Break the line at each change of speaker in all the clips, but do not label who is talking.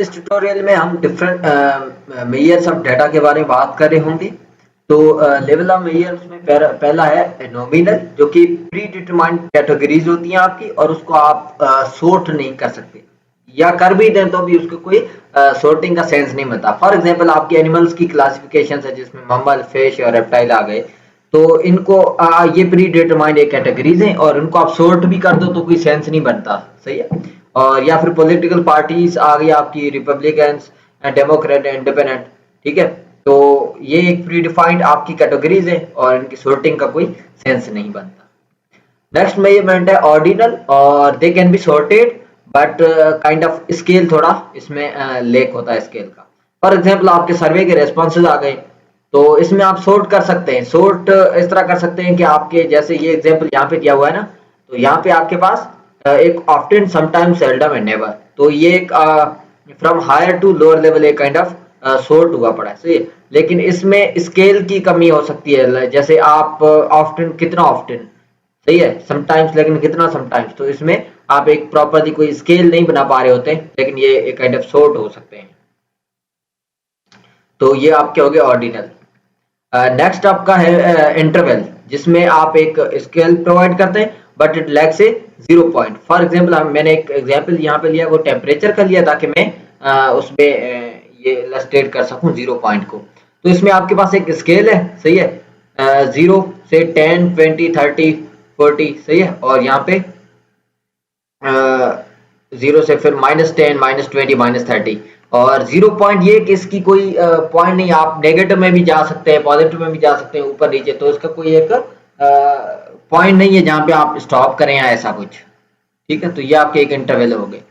इस ट्यूटोरियल में हम डिफरेंट मेजर्स ऑफ डाटा के बारे में बात कर रहे होंगे। तो लेवल ऑफ मेजर्स में पहला है नॉमिनल, जो कि प्री डिटरमाइंड कैटेगरीज होती हैं आपकी, और उसको आप सॉर्ट नहीं कर सकते, या कर भी दें तो भी उसको कोई सॉर्टिंग का सेंस नहीं बनता। फॉर एग्जांपल आपकी एनिमल्स की क्लासिफिकेशन है जिसमें मम्मल, फिश और रेप्टाइल आ गए, तो इनको ये प्री डिटरमाइंड एक कैटेगरीज हैं और इनको आप सॉर्ट भी कर दो तो कोई सेंस नहीं बनता, सही है। और या फिर पॉलिटिकल पार्टीज आ गई आपकी, रिपब्लिकन्स, डेमोक्रेट, इंडिपेंडेंट, ठीक है। तो ये एक प्री डिफाइंड आपकी कैटेगरीज है और इनकी सॉर्टिंग का कोई सेंस नहीं बनता। नेक्स्ट मेजरमेंट है ऑर्डिनल, और they can be sorted but kind of scale थोड़ा इसमें लेक होता है स्केल का। फॉर एग्जांपल आपके सर्वे के रेस्पॉन्सेज आ गए, तो इसमें आप सॉर्ट कर सकते हैं। सॉर्ट इस तरह कर सकते हैं कि आपके जैसे ये एग्जांपल यहाँ पे दिया हुआ है ना, तो यहाँ पे आपके पास एक often, sometimes, seldom and never, तो ये एक from higher to lower level एक काइंड ऑफ सॉर्ट हुआ पड़ा है, सही है। लेकिन इसमें स्केल की कमी हो सकती है, जैसे आप ऑफ्टन कितना ऑफ्टन, सही है, समटाइम्स लेकिन कितना समटाइम्स, तो इसमें आप एक प्रॉपरली कोई स्केल नहीं बना पा रहे होते, लेकिन ये एक काइंड ऑफ सॉर्ट हो सकते हैं। तो ये आपके हो गए ऑर्डिनल। नेक्स्ट आपका है इंटरवल, जिसमें आप एक स्केल प्रोवाइड करते हैं but it lacks A 0 point. For example मैंने एक एग्जांपल यहाँ पे लिया, वो टेम्परेचर का लिया ताकि मैं उसमें ये इलस्ट्रेट कर सकूं 0 पॉइंट को। तो इसमें आपके पास एक स्केल है, सही है, 0 से 10, 20, 30, 40, सही है, और यहाँ पे 0 से फिर -10, -20, -30, और 0 पॉइंट ये कि इसकी कोई पॉइंट नहीं, आप नेगेटिव में भी जा सकते हैं, पॉजिटिव में भी जा सकते हैं, ऊपर नीचे, तो इसका कोई एक पॉइंट नहीं है जहाँ पे आप स्टॉप करें या ऐसा कुछ, ठीक है। तो ये आपके एक इंटरवल हो गए।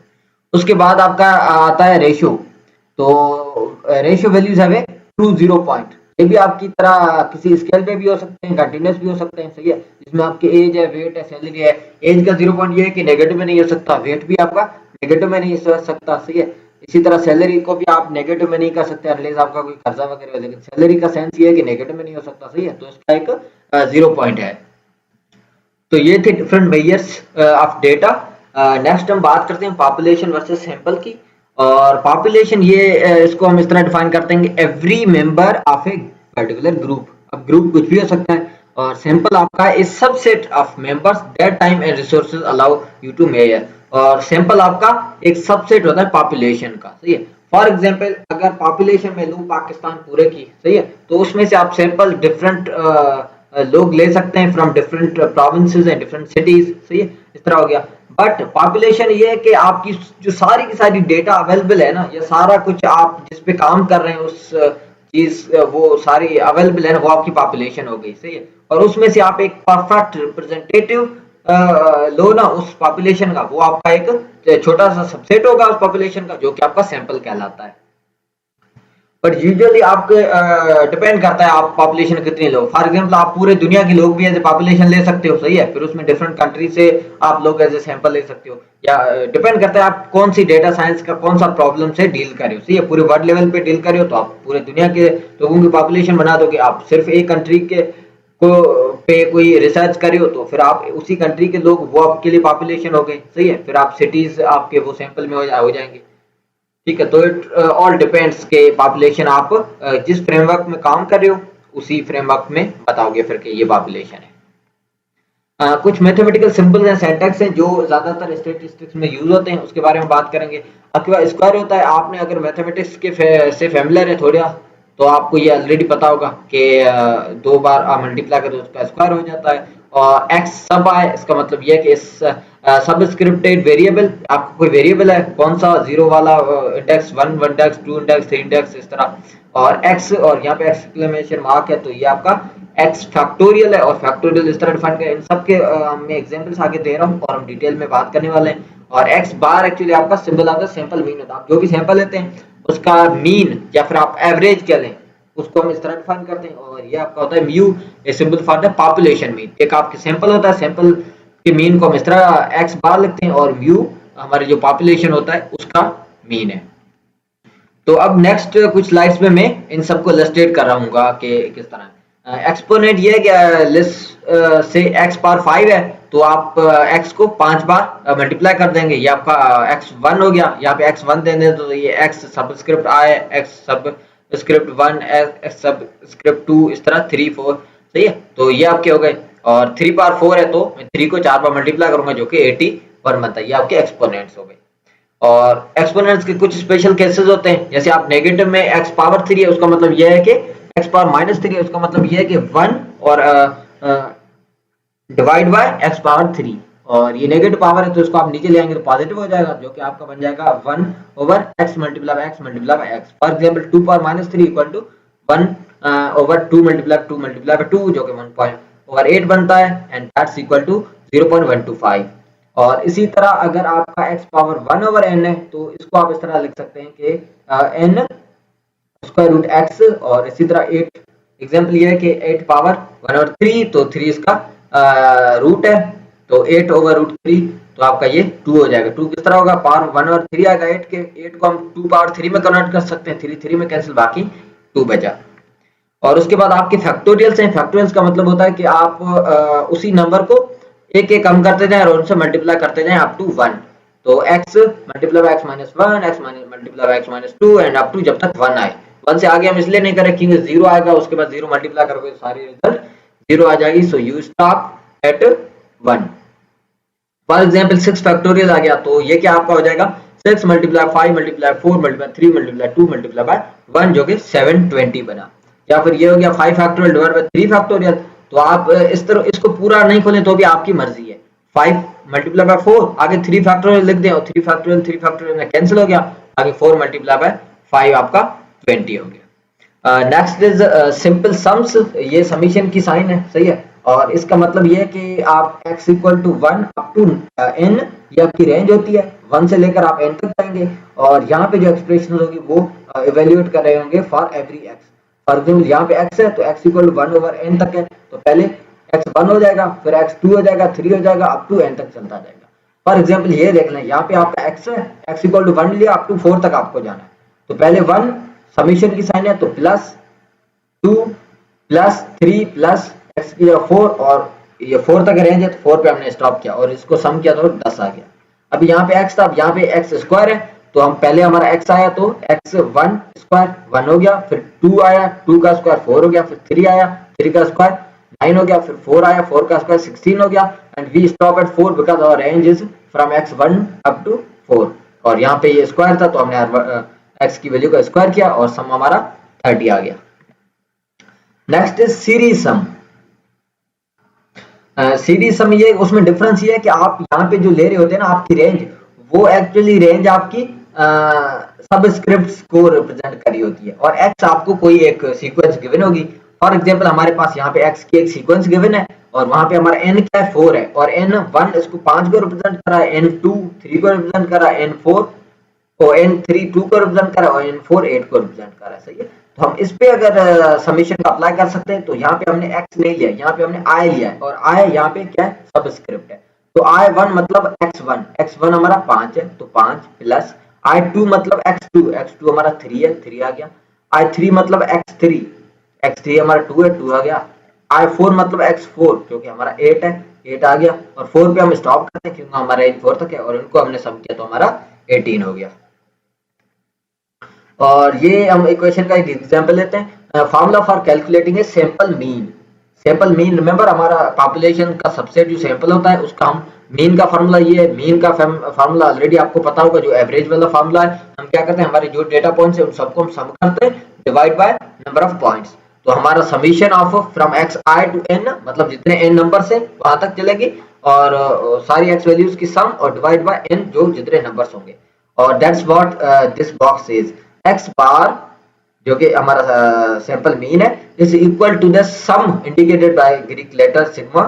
उसके बाद आपका आता है रेशियो। तो रेशियो वैल्यूज है टू 0 पॉइंट, ये भी आपकी तरह किसी स्केल पे भी हो सकते हैं, कंटिन्यूस भी हो सकते हैं, सही है। जिसमें आपकी एज है, वेट है, सैलरी है। एज का 0 पॉइंट ये है कि नेगेटिव में नहीं हो सकता, वेट भी आपका नेगेटिव में नहीं हो सकता, सही है। इसी तरह सैलरी को भी आप नेगेटिव में नहीं कर सकते अनलेस आपका कोई कर्जा वगैरह हो, लेकिन सैलरी का सेंस ये है कि नेगेटिव में नहीं हो सकता, सही है। तो इसका एक 0 पॉइंट है। तो ये थे different measures of data. Next हम बात करते हैं पॉपुलेशन वर्सेस सैंपल की। और पॉपुलेशन ये इसको हम इस तरह डिफाइन करते हैं कि every member of a particular group. अब ग्रुप कुछ भी हो सकता है, और सैंपल आपका is subset of members that time and resources allow you to measure. और सैंपल आपका एक सबसेट होता है पॉपुलेशन का, सही है। फॉर एग्जांपल अगर पॉपुलेशन में लूं पाकिस्तान पूरे की, सही है, तो उसमें से आप सैंपल डिफरेंट लोग ले सकते हैं from different provinces and different cities, सही है, इस तरह हो गया। बट पॉपुलेशन ये है कि आपकी जो सारी की सारी डेटा अवेलेबल है ना, ये सारा कुछ आप जिस पे काम कर रहे हैं उस चीज वो सारी अवेलेबल है ना, वो आपकी पॉपुलेशन हो गई, सही है। और उसमें से आप एक परफेक्ट रिप्रेजेंटेटिव लो ना उस पॉपुलेशन का, वो आपका एक छोटा सा सबसेट होगा उस पॉपुलेशन का, जो कि आपका सैंपल कहलाता है। बट यूजुअली आपके डिपेंड करता है आप पॉपुलेशन कितने लोग। फॉर एग्जांपल आप पूरे दुनिया के लोग भी एज ए पॉपुलेशन ले सकते हो, सही है, फिर उसमें डिफरेंट कंट्री से आप लोग एज ए सैंपल ले सकते हो, या डिपेंड करता है आप कौन सी डेटा साइंस का कौन सा प्रॉब्लम से डील कर रहे हो, सही है। पूरे वर्ल्ड लेवल पे डील कर रहे हो तो आप पूरे दुनिया के लोगों की पॉपुलेशन बना दोगे। आप सिर्फ एक कंट्री के को पे कोई रिसर्च कर रहे हो तो फिर आप उसी कंट्री के लोग वो आपके लिए पॉपुलेशन हो गए, सही है। फिर आप सिटीज आपके वो सैंपल में हो जाएंगे, ठीक है। तो इट ऑल डिपेंड्स के पॉपुलेशन आप जिस फ्रेमवर्क में काम कर रहे हो उसी फ्रेमवर्क में बताओगे फिर कि ये पॉपुलेशन है। कुछ मैथमेटिकल सिंबल्स हैं, सिंटैक्स हैं जो ज्यादातर स्टैटिस्टिक्स में यूज होते हैं, उसके बारे में बात करेंगे। आपके पास स्क्वायर होता है, आपने अगर मैथमेटिक्स के से फैमिलियर है थोड़ा, तो आपको ये ऑलरेडी पता होगा कि 2 बार आप मल्टीप्लाई करो तो उसका स्क्वायर हो जाता है। और एक्स सब है, इसका मतलब ये है कि इस सबस्क्रिप्टेड वेरिएबल, आपको कोई वेरिएबल है कौन सा, 0 वाला इंडेक्स, 1 इंडेक्स, 2 इंडेक्स, 3 इंडेक्स, इस तरह, और एक्स, और यहाँ पे एक्सक्लेमेशन मार्क है, तो ये आपका एक्स फैक्टोरियल है। और फैक्टोरियल इस तरह डिफाइन करें, इन सब के मैं एग्जांपल्स आगे दे रहा हूँ और हम डिटेल में बात करने वाले हैं। और एक्स बार एक्चुअली आपका सिंबल आता है सैंपल मीन होता है। आप जो भी सैंपल लेते हैं उसका मीन या फिर आप एवरेज कह लें, उसको हम इस तरह डिफाइन करते हैं। और ये आपका होता है mu, a symbol for the population mean. एक आपके सैंपल होता है, सैंपल के मीन को हम इस तरह एक्स बार लिखते हैं, और म्यू हमारे जो पॉपुलेशन होता है उसका मीन है। तो अब नेक्स्ट कुछ स्लाइड्स में मैं इन सबको इलस्ट्रेट कर रहा हूँ कि किस तरह एक्सपोनेंट ये है कि लिस्ट से x पावर 5 है तो आप x को 5 बार मल्टीप्लाई कर देंगे, ये आपका x1 हो गया। यहाँ पे x1 दे दें तो ये x सबस्क्रिप्ट i है, x सबस्क्रिप्ट 1, x सबस्क्रिप्ट 2, इस तरह 3 4, सही है। तो ये आपके हो गए, और 3 पावर 4 है तो मैं 3 को 4 बार मल्टीप्लाई करूंगा जो कि 81 बनता है। ये आपके एक्सपोनेंट्स हो गए। और एक्सपोनेंट्स के कुछ स्पेशल केसेस होते हैं, जैसे आप नेगेटिव में x पावर 3 है उसका मतलब यह है कि x पावर -3 है उसका मतलब यह है कि 1 और डिवाइड बाय x पावर 3, और ये नेगेटिव पावर है तो इसको आप नीचे ले आएंगे तो पॉजिटिव हो जाएगा, जो कि आपका बन जाएगा 1 over x multiply by x multiply by x। For example 2 power -3 equal to 1 over 2 multiply by 2 जो कि 1/8 बनता है, एंड दैट्स इक्वल टू 0.125। और इसी तरह अगर आपका x पावर 1 ओवर n है तो इसको आप इस तरह लिख सकते हैं कि n स्क्वायर रूट x, और इसी तरह 8 एग्जांपल ये है कि 8 पावर 1 ओवर 3 तो 3 इसका रूट है, तो 8 ओवर रूट 3 तो आपका ये 2 हो जाएगा। 2 किस तरह होगा, पावर 1 ओवर 3 आएगा 8 के, 8 को हम 2 पावर 3 में कन्वर्ट कर सकते हैं, 3 में कैंसिल, बाकी 2 बचा। और उसके बाद आपके फैक्टोरियल्स हैं। फैक्टोरियल्स का मतलब होता है कि आप उसी नंबर को एक एक कम करते जाएं और उनसे मल्टीप्लाई करते जाएं अप टू 1। तो x multiply by x minus 1, x multiply by x minus 2 and up to जब तक 1 आए। 1 से आगे हम इसलिए नहीं करें क्योंकि 0 आएगा, उसके बाद 0 मल्टीप्लाई करोगे तो सारी रिजल्ट 0 आ जाएगी। So you stop at 1। For example 6 factorial आ गया तो ये क्या आपका हो जाएगा 6 multiply 5 multiply 4 multiply 3 multiply 2 multiply by 1 जो कि 720 बना। या फिर ये हो गया 5 फैक्टोरियल डिवाइड बाय 3 फैक्टोरियल, तो आप इस तरह इसको पूरा नहीं खोलें तो भी आपकी मर्जी है। 5 मल्टीप्लाई बाय 4 आगे 3 फैक्टोरियल लिख दें और 3 फैक्टोरियल में कैंसिल हो गया, आगे 4 मल्टीप्लाई बाय 5 आपका 20 हो गया। नेक्स्ट इज सिंपल सम्स, ये समीशन की साइन है, सही है। और इसका मतलब ये है कि आप x equal to 1 up to n, ये आपकी रेंज होती है, 1 से लेकर आप n तक जाएंगे, और यहाँ पे जो एक्सप्रेशन होगी वो इवेल्युएट कर रहे होंगे for every x। For example यहाँ पे x है तो x equal to 1 over n तक है, तो पहले x 1 हो जाएगा, फिर x 2 हो जाएगा, 3 हो जाएगा, अप टू n तक चलता जाएगा। फॉर एग्जांपल ये देख लें, यहाँ पे आपका x है, x इक्वल टू 1 लिया, अप टू 4 तक आपको जाना है, तो पहले 1 समीशन की साइन है तो प्लस 2 प्लस 3 प्लस x की 4, और ये 4 तक रेंज है तो 4 पे हमने स्टॉप किया और इसको सम किया तो 10 आ गया। अब यहाँ पे x था, अब यहाँ पे x स्क्वायर है तो हम पहले हमारा x आया तो x1 स्क्वायर 1 हो गया, फिर 2 आया, 2 का स्क्वायर 4 हो गया, फिर 3 आया, 3 का स्क्वायर 9 हो गया, फिर 4 आया, 4 का स्क्वायर 16 हो गया, and we stop at 4 because our range is from x1 up to 4। और यहाँ पे ये स्क्वायर था तो हमने x की वैल्यू का स्क्वायर किया और सम हमारा 30 आ गया। Next is series sum. Series sum, ये उसमें डिफरेंस ये है कि आप यहाँ पे जो ले रहे होते हैं ना आपकी रेंज, वो एक्चुअली रेंज आपकी सबस्क्रिप्ट्स को रिप्रेजेंट करी होती है, और x आपको कोई एक सीक्वेंस गिवन होगी। फॉर एग्जांपल हमारे पास यहाँ पे x की एक सीक्वेंस गिवन है और वहां पे हमारा n क्या है 4 है, और n1 इसको 5 को रिप्रेजेंट कर रहा है, n2 3 को रिप्रेजेंट कर रहा है, n4 और n3 2 को रिप्रेजेंट कर रहा है, और n4 8 को रिप्रेजेंट कर रहा है, सही है। तो हम इस पे अगर समीशन का अप्लाई कर सकते हैं तो यहाँ पे हमने x नहीं लिया, यहाँ पे हमने i लिया है, और i यहाँ पे क्या है सबस्क्रिप्ट है। तो i1 मतलब x1 हमारा 5 है तो 5 प्लस i2 मतलब x2 हमारा 3 है, 3 आ गया। i3 मतलब x3 हमारा 2 है, 2 आ गया। i4 मतलब x4 क्योंकि हमारा 8 है, 8 आ गया, और 4 पे हम स्टॉप करते हैं क्योंकि हमारा रेंज 4 तक है, और इनको हमने सम किया तो हमारा 18 हो गया। और ये हम इक्वेशन का एक एग्जांपल लेते हैं, formula for calculating a sample mean remember हमारा पॉपुलेशन का सबसेट जो सैंपल होता है उसका हम मीन का फार्मूला, ये है मीन का फार्मूला ऑलरेडी आपको पता होगा, जो एवरेज वाला फार्मूला है। हम क्या करते हैं, हमारे जो डेटा पॉइंट्स है उन सबको हम सम करते हैं divide by number of points. तो हमारा summation of from xi to n, मतलब जितने n नंबर से वहां तक चलेगी, और सारी x वैल्यूज की सम और डिवाइड बाय n जो जितने नंबर्स होंगे, और that's what this box is. x bar जो कि हमारा सैंपल मीन है is equal to the sum indicated by Greek letter sigma,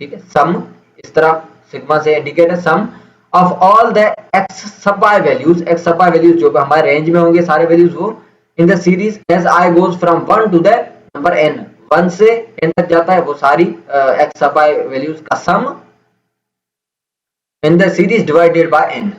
ठीक है। सम इस तरह सिग्मा से इंडिकेट है sum of all the x sub bye values जो हमारे रेंज में होंगे सारे वैल्यूज वो in the series as i goes from 1 to the number n, 1 से n तक जाता है वो सारी x सब बाय वैल्यूज का sum in the series divided by n,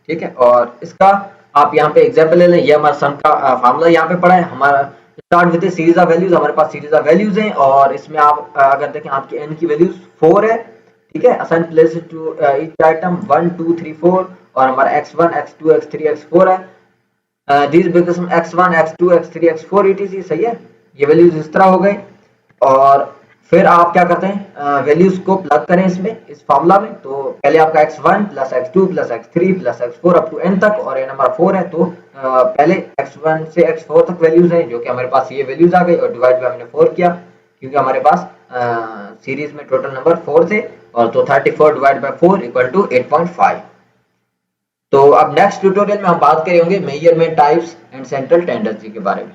ठीक है। और इसका आप यहाँ पे एग्जांपल ले लें, ये हमारा सम का फार्मूला यहाँ पे पड़ा है, हमारा start with series of values, हमारे पास सीरीज ऑफ वैल्यूज हैं और इसमें आप अगर देखें आपकी n की वैल्यूज 4 है, ठीक है। Assign place to each item 1 2 3 4 और हमारा x1 x2 x3 x4 है। This become x1 x2 x3 x4 etc, सही है। ये वैल्यूज इस तरह हो गए और फिर आप क्या करते हैं, वैल्यूज को प्लग करें इसमें, इस फॉर्मूला में। तो पहले आपका x1 plus x2 plus x3 plus x4 up to n तक और n नंबर 4 है, तो पहले x1 से x4 तक वैल्यूज हैं जो कि हमारे पास ये वैल्यूज आ गई और डिवाइड बाय हमने 4 किया क्योंकि हमारे पास सीरीज में टोटल नंबर 4 थे और तो 34 डिवाइड बाय 4 इक्वल टू 8.5। तो अब नेक्स्ट ट्यूटोरियल में हम बात करेंगे measurement types and central tendency के बारे में।